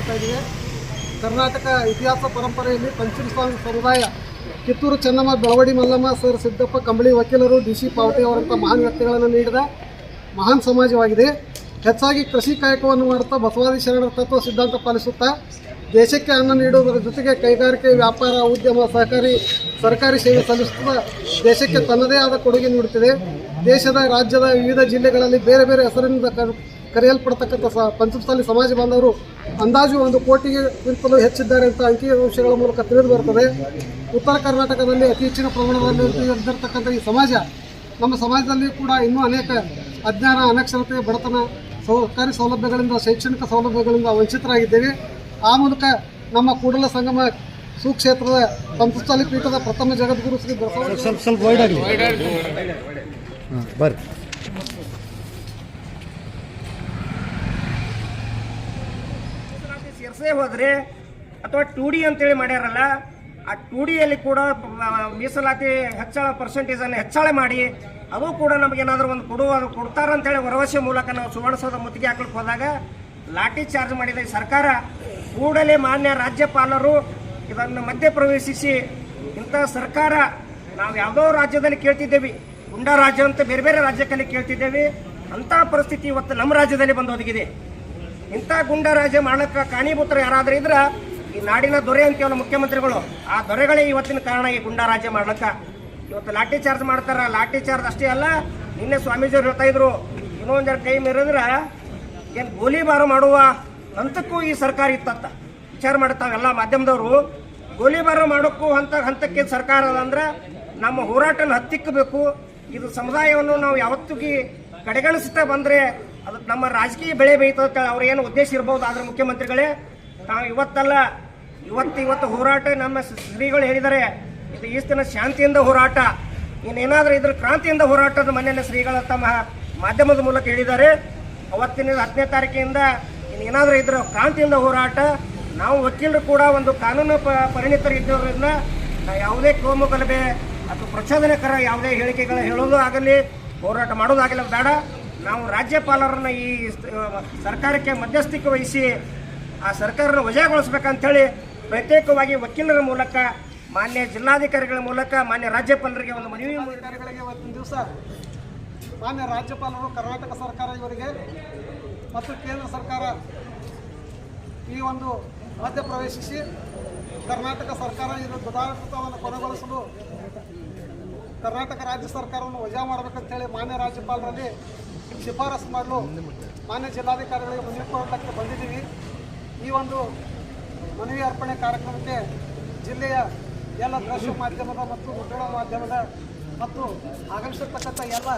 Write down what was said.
ಮಾಡ್ತಾ ಇದ್ದೀವಿ. ಕರ್ನಾಟಕ ಇತಿಹಾಸ ಪರಂಪರೆಯಲ್ಲಿ ಪಂಚಮಸಾಲಿ ಸಮುದಾಯ ಕಿತ್ತೂರು ಚೆನ್ನಮ್ಮ, ಬೆಳವಡಿ ಮಲ್ಲಮ್ಮ, ಸರ್ ಸಿದ್ದಪ್ಪ ಕಂಬಳಿ ವಕೀಲರು, ಡಿ.ಸಿ. ಪಾವಟೆ ಅವರಂಥ ಮಹಾನ್ ವ್ಯಕ್ತಿಗಳನ್ನು ನೀಡಿದ ಮಹಾನ್ ಸಮಾಜವಾಗಿದೆ. ಹೆಚ್ಚಾಗಿ ಕೃಷಿ ಕಾಯಕವನ್ನು ಮಾಡುತ್ತಾ ಬಸವಾದಿ ಶರಣರ ತತ್ವ ಸಿದ್ಧಾಂತ ಪಾಲಿಸುತ್ತಾ ದೇಶಕ್ಕೆ ಅನ್ನ ನೀಡುವುದರ ಜೊತೆಗೆ ಕೈಗಾರಿಕೆ, ವ್ಯಾಪಾರ, ಉದ್ಯಮ, ಸರ್ಕಾರಿ ಸೇವೆ ಸಲ್ಲಿಸುತ್ತಾ ದೇಶಕ್ಕೆ ತನ್ನದೇ ಆದ ಕೊಡುಗೆ ನೀಡುತ್ತಿದೆ. ದೇಶದ, ರಾಜ್ಯದ ವಿವಿಧ ಜಿಲ್ಲೆಗಳಲ್ಲಿ ಬೇರೆ ಬೇರೆ ಹೆಸರಿನಿಂದ ಕರೆಯಲ್ಪಡ್ತಕ್ಕಂಥ ಪಂಚಮಸಾಲಿ ಸಮಾಜ ಬಾಂಧವರು ಅಂದಾಜು 1 ಕೋಟಿಗಿಂತಲೂ ಹೆಚ್ಚಿದ್ದಾರೆ ಅಂತ ಅಂಕಿಅಂಶಗಳ ಮೂಲಕ ತಿಳಿದು ಬರುತ್ತದೆ. ಉತ್ತರ ಕರ್ನಾಟಕದಲ್ಲಿ ಅತಿ ಹೆಚ್ಚಿನ ಪ್ರಮಾಣದಲ್ಲಿ ಇದ್ದಿರತಕ್ಕಂಥ ಈ ಸಮಾಜ, ನಮ್ಮ ಸಮಾಜದಲ್ಲಿ ಕೂಡ ಇನ್ನೂ ಅನೇಕ ಅಜ್ಞಾನ, ಅನಕ್ಷರತೆ, ಬಡತನ, ಸರ್ಕಾರಿ ಸೌಲಭ್ಯಗಳಿಂದ, ಶೈಕ್ಷಣಿಕ ಸೌಲಭ್ಯಗಳಿಂದ ವಂಚಿತರಾಗಿದ್ದೇವೆ. ಆ ಮೂಲಕ ನಮ್ಮ ಕೂಡಲ ಸಂಗಮ ಸುಕ್ಷೇತ್ರದ ಪಂಚಮಸಾಲಿ ಪೀಠದ ಪ್ರಥಮ ಜಗದ್ಗುರು ಶ್ರೀ ಸೇರ್ಸೇ ಹೋದ್ರೆ ಅಥವಾ 2D ಅಂತೇಳಿ ಮಾಡ್ಯಾರಲ್ಲ, ಆ 2Dಯಲ್ಲಿ ಕೂಡ ಮೀಸಲಾತಿ ಹೆಚ್ಚಳ ಪರ್ಸೆಂಟೇಜನ್ನು ಹೆಚ್ಚಳ ಮಾಡಿ ಅದು ಕೂಡ ನಮಗೇನಾದರೂ ಒಂದು ಕೊಡ್ತಾರಂತೇಳಿ ಭರವಸೆ ಮೂಲಕ ನಾವು ಸುವರ್ಣಸೌಧ ಮುತ್ತಿಗೆ ಹಾಕ್ಲಿಕ್ಕೆ ಹೋದಾಗ ಲಾಠಿ ಚಾರ್ಜ್ ಮಾಡಿದ ಈ ಸರ್ಕಾರ ಕೂಡಲೇ ಮಾನ್ಯ ರಾಜ್ಯಪಾಲರು ಇದನ್ನು ಮಧ್ಯೆ ಪ್ರವೇಶಿಸಿ, ಇಂಥ ಸರ್ಕಾರ ನಾವು ಯಾವುದೋ ರಾಜ್ಯದಲ್ಲಿ ಕೇಳ್ತಿದ್ದೇವೆ, ಗುಂಡಾ ರಾಜ್ಯ ಅಂತ ಬೇರೆ ಬೇರೆ ರಾಜ್ಯದಲ್ಲಿ ಕೇಳ್ತಿದ್ದೇವೆ, ಅಂಥ ಪರಿಸ್ಥಿತಿ ಇವತ್ತು ನಮ್ಮ ರಾಜ್ಯದಲ್ಲಿ ಬಂದು ಒದಗಿದೆ. ಇಂಥ ಗುಂಡಾ ರಾಜ್ಯ ಮಾಡಕ್ಕೆ ಕಾರಣೀಭೂತರು ಯಾರಾದರೂ ಇದ್ರೆ ಈ ನಾಡಿನ ದೊರೆ ಅಂತೀವಲ್ಲ ಮುಖ್ಯಮಂತ್ರಿಗಳು, ಆ ದೊರೆಗಳೇ ಇವತ್ತಿನ ಕಾರಣ ಈ ಗುಂಡಾ ರಾಜ್ಯ ಮಾಡ್ಲಿಕ್ಕೆ. ಇವತ್ತು ಲಾಠಿ ಚಾರ್ಜ್ ಮಾಡ್ತಾರ. ಲಾಠಿ ಚಾರ್ಜ್ ಅಷ್ಟೇ ಅಲ್ಲ, ನಿನ್ನೆ ಸ್ವಾಮೀಜಿಯವರು ಹೇಳ್ತಾ ಇದ್ರು, ಇನ್ನೊಂದು ಜನ ಕೈ ಮೀರಿದ್ರೆ ಏನು ಗೋಲಿಬಾರು ಮಾಡುವ ಹಂತಕ್ಕೂ ಈ ಸರ್ಕಾರ ಇತ್ತಂತ ವಿಚಾರ ಮಾಡ್ತಾವೆಲ್ಲ ಮಾಧ್ಯಮದವರು. ಗೋಲಿಬಾರು ಮಾಡೋಕ್ಕೂ ಹಂತಕ್ಕೆ ಸರ್ಕಾರ ಅಂದ್ರೆ ನಮ್ಮ ಹೋರಾಟನ ಹತ್ತಿಕ್ಕಬೇಕು. ಇದು ಸಮುದಾಯವನ್ನು ನಾವು ಯಾವತ್ತಿಗೆ ಕಡೆಗಣಿಸ್ತಾ ಬಂದರೆ ಅದು ನಮ್ಮ ರಾಜಕೀಯ ಬೆಳೆ ಬೇಯ್ತಂತ ಅವ್ರ ಏನು ಉದ್ದೇಶ ಇರ್ಬೋದು. ಆದರೆ ಮುಖ್ಯಮಂತ್ರಿಗಳೇ, ನಾವು ಇವತ್ತಲ್ಲ, ಇವತ್ತು ಹೋರಾಟ ನಮ್ಮ ಶ್ರೀಗಳು ಹೇಳಿದ್ದಾರೆ, ಇದು ಈಸ್ತಿನ ಶಾಂತಿಯಿಂದ ಹೋರಾಟ, ಇನ್ನೇನಾದರೂ ಇದ್ರ ಕ್ರಾಂತಿಯಿಂದ ಹೋರಾಟದ ಮನೆಯ ಶ್ರೀಗಳ ತಮ್ಮ ಮಾಧ್ಯಮದ ಮೂಲಕ ಹೇಳಿದ್ದಾರೆ. ಅವತ್ತಿನ 10ನೇ ತಾರೀಕಿನಿಂದ ಇನ್ನೇನಾದರೂ ಇದ್ರ ಕ್ರಾಂತಿಯಿಂದ ಹೋರಾಟ. ನಾವು ವಕೀಲರು ಕೂಡ ಒಂದು ಕಾನೂನು ಪರಿಣಿತರು ಇದ್ದವರಿಂದ ಯಾವುದೇ ಕೋಮು ಗಲಭೆ ಅಥವಾ ಪ್ರಚೋದನಕರ ಯಾವುದೇ ಹೇಳಿಕೆಗಳು ಹೇಳೋದು ಆಗಲಿ, ಹೋರಾಟ ಮಾಡೋದಾಗಲಿ ಬೇಡ. ನಾವು ರಾಜ್ಯಪಾಲರನ್ನ ಈ ಸರ್ಕಾರಕ್ಕೆ ಮಧ್ಯಸ್ಥಿಕೆ ವಹಿಸಿ ಆ ಸರ್ಕಾರನ ವಜಾಗೊಳಿಸ್ಬೇಕಂತೇಳಿ ಪ್ರತ್ಯೇಕವಾಗಿ ವಕೀಲರ ಮೂಲಕ, ಮಾನ್ಯ ಜಿಲ್ಲಾಧಿಕಾರಿಗಳ ಮೂಲಕ, ಮಾನ್ಯ ರಾಜ್ಯಪಾಲರಿಗೆ ಒಂದು ಮನವಿ. ಅಧಿಕಾರಿಗಳಿಗೆ ಇವತ್ತಿನ ದಿವಸ ಮಾನ್ಯ ರಾಜ್ಯಪಾಲರು, ಕರ್ನಾಟಕ ಸರ್ಕಾರ ಇವರಿಗೆ ಮತ್ತು ಕೇಂದ್ರ ಸರ್ಕಾರ ಈ ಒಂದು ಮಧ್ಯ ಪ್ರವೇಶಿಸಿ ಕರ್ನಾಟಕ ಸರ್ಕಾರ ಇದರ ಗದಾಟವನ್ನು ಕೊನೆಗೊಳಿಸಲು ಕರ್ನಾಟಕ ರಾಜ್ಯ ಸರ್ಕಾರವನ್ನು ವಜಾ ಮಾಡಬೇಕಂತೇಳಿ ಮಾನ್ಯ ರಾಜ್ಯಪಾಲರಲ್ಲಿ ಶಿಫಾರಸು ಮಾಡಲು ಮಾನ್ಯ ಜಿಲ್ಲಾಧಿಕಾರಿಗಳಿಗೆ ಮನವಿ ಕೊಡಲಿಕ್ಕೆ ಬಂದಿದ್ದೀವಿ. ಈ ಒಂದು ಮನವಿ ಅರ್ಪಣೆ ಕಾರ್ಯಕ್ರಮಕ್ಕೆ ಜಿಲ್ಲೆಯ ಎಲ್ಲ ದೃಶ್ಯ ಮಾಧ್ಯಮದ ಮತ್ತು ಮುದ್ರಣ ಮಾಧ್ಯಮದ ಮತ್ತು ಆಗಮಿಸಿರ್ತಕ್ಕಂಥ ಎಲ್ಲ